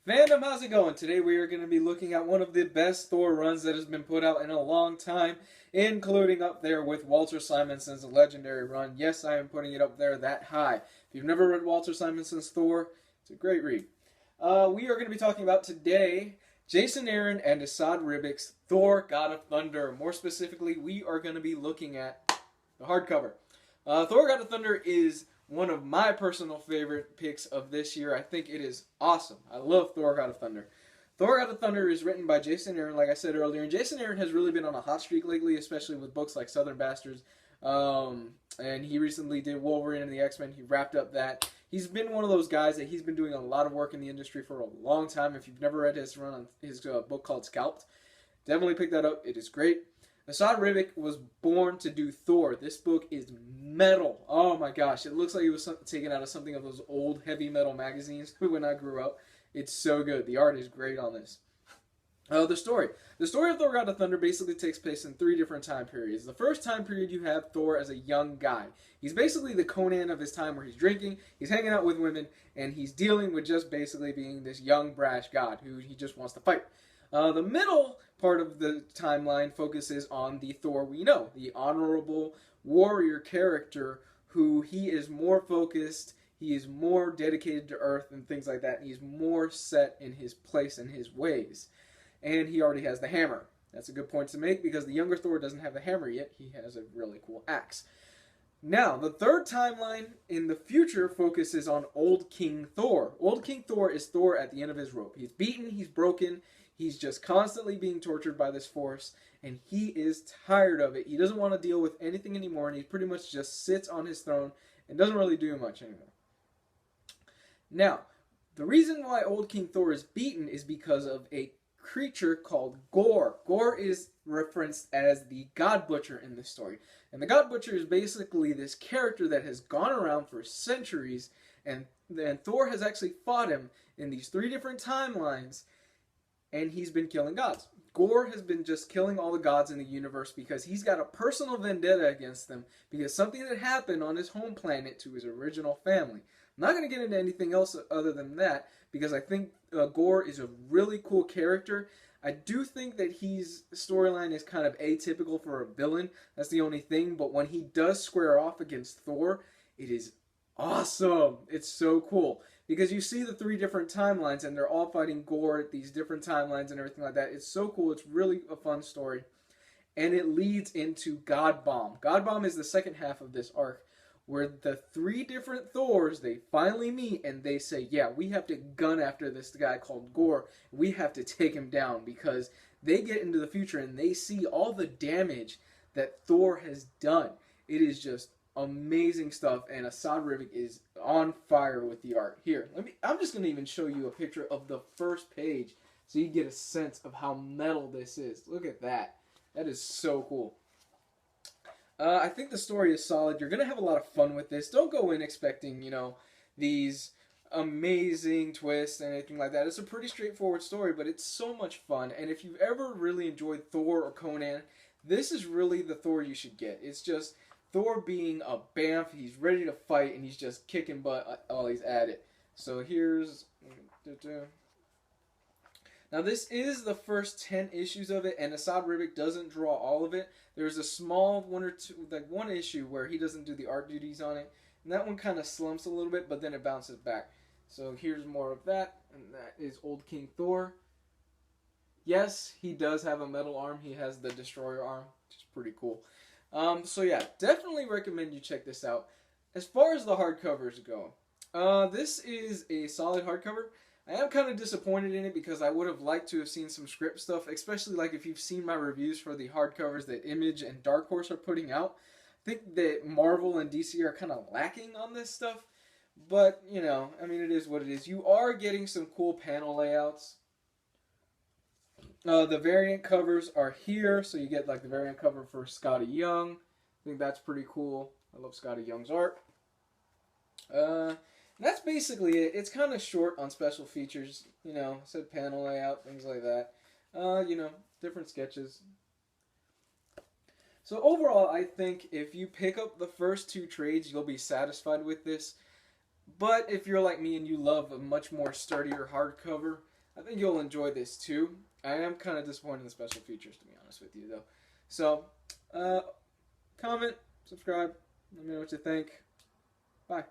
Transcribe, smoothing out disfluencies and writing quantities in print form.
Fandom, how's it going? Today we are going to be looking at one of the best Thor runs that has been put out in a long time, including up there with Walter Simonson's legendary run. Yes, I am putting it up there that high. If you've never read Walter Simonson's Thor, it's a great read. We are going to be talking about today Jason Aaron and Asad Ribic's Thor God of Thunder. More specifically, we are going to be looking at the hardcover. Thor God of Thunder is one of my personal favorite picks of this year. I think it is awesome. I love Thor God of Thunder. Thor God of Thunder is written by Jason Aaron, like I said earlier, and Jason Aaron has really been on a hot streak lately, especially with books like Southern Bastards. And he recently did Wolverine and the X-Men. He wrapped up that. He's been one of those guys that he's been doing a lot of work in the industry for a long time. If you've never read his run on his book called Scalped, definitely pick that up. It is great. Asad Ribic was born to do Thor. This book is metal. Oh my gosh, it looks like it was taken out of something of those old heavy metal magazines when I grew up. It's so good. The art is great on this. The story. The story of Thor God of Thunder basically takes place in three different time periods. The first time period, you have Thor as a young guy. He's basically the Conan of his time, where he's drinking, he's hanging out with women, and he's dealing with just basically being this young, brash god who he just wants to fight. The middle part of the timeline focuses on the Thor we know, the honorable warrior character who he is more focused, he is more dedicated to Earth and things like that, and he's more set in his place and his ways. And he already has the hammer. That's a good point to make because the younger Thor doesn't have the hammer yet. He has a really cool axe. Now, the third timeline in the future focuses on Old King Thor. Old King Thor is Thor at the end of his rope. He's beaten, he's broken, he's just constantly being tortured by this force, and he is tired of it. He doesn't want to deal with anything anymore, and he pretty much just sits on his throne and doesn't really do much anymore. Now, the reason why Old King Thor is beaten is because of a creature called Gore. Gore is referenced as the God Butcher in this story. And the God Butcher is basically this character that has gone around for centuries, and Thor has actually fought him in these three different timelines, and he's been killing gods. Gore has been just killing all the gods in the universe because he's got a personal vendetta against them because something that happened on his home planet to his original family. I'm not going to get into anything else other than that because I think Gore is a really cool character. I do think that his storyline is kind of atypical for a villain. That's the only thing. But when he does square off against Thor, it is awesome. It's so cool. Because you see the three different timelines and they're all fighting Gore at these different timelines and everything like that. It's so cool. It's really a fun story. And it leads into God Bomb. God Bomb is the second half of this arc, where the three different Thors, they finally meet and they say, yeah, we have to gun after this guy called Gore. We have to take him down because they get into the future and they see all the damage that Thor has done. It is just amazing stuff, and Asad Ribic is on fire with the art. Here, I'm just going to even show you a picture of the first page so you get a sense of how metal this is. Look at that. That is so cool. I think the story is solid. You're going to have a lot of fun with this. Don't go in expecting, these amazing twists and anything like that. It's a pretty straightforward story, but it's so much fun. And if you've ever really enjoyed Thor or Conan, this is really the Thor you should get. It's just Thor being a bamf. He's ready to fight, and he's just kicking butt while he's at it. So here's... Now this is the first 10 issues of it, and Asad Ribic doesn't draw all of it. There's a small one issue where he doesn't do the art duties on it, and that one kind of slumps a little bit, but then it bounces back. So here's more of that, and that is Old King Thor. Yes, he does have a metal arm. He has the Destroyer arm, which is pretty cool. So yeah, definitely recommend you check this out. As far as the hardcovers go, this is a solid hardcover. I am kind of disappointed in it because I would have liked to have seen some script stuff, especially like if you've seen my reviews for the hardcovers that Image and Dark Horse are putting out. I think that Marvel and DC are kind of lacking on this stuff, but, I mean, it is what it is. You are getting some cool panel layouts. The variant covers are here, so you get like the variant cover for Scotty Young. I think that's pretty cool. I love Scotty Young's art. That's basically it. It's kind of short on special features, said panel layout, things like that. Different sketches. So overall, I think if you pick up the first two trades, you'll be satisfied with this. But if you're like me and you love a much more sturdier hardcover, I think you'll enjoy this too. I am kind of disappointed in the special features, to be honest with you, though. So, comment, subscribe, let me know what you think. Bye.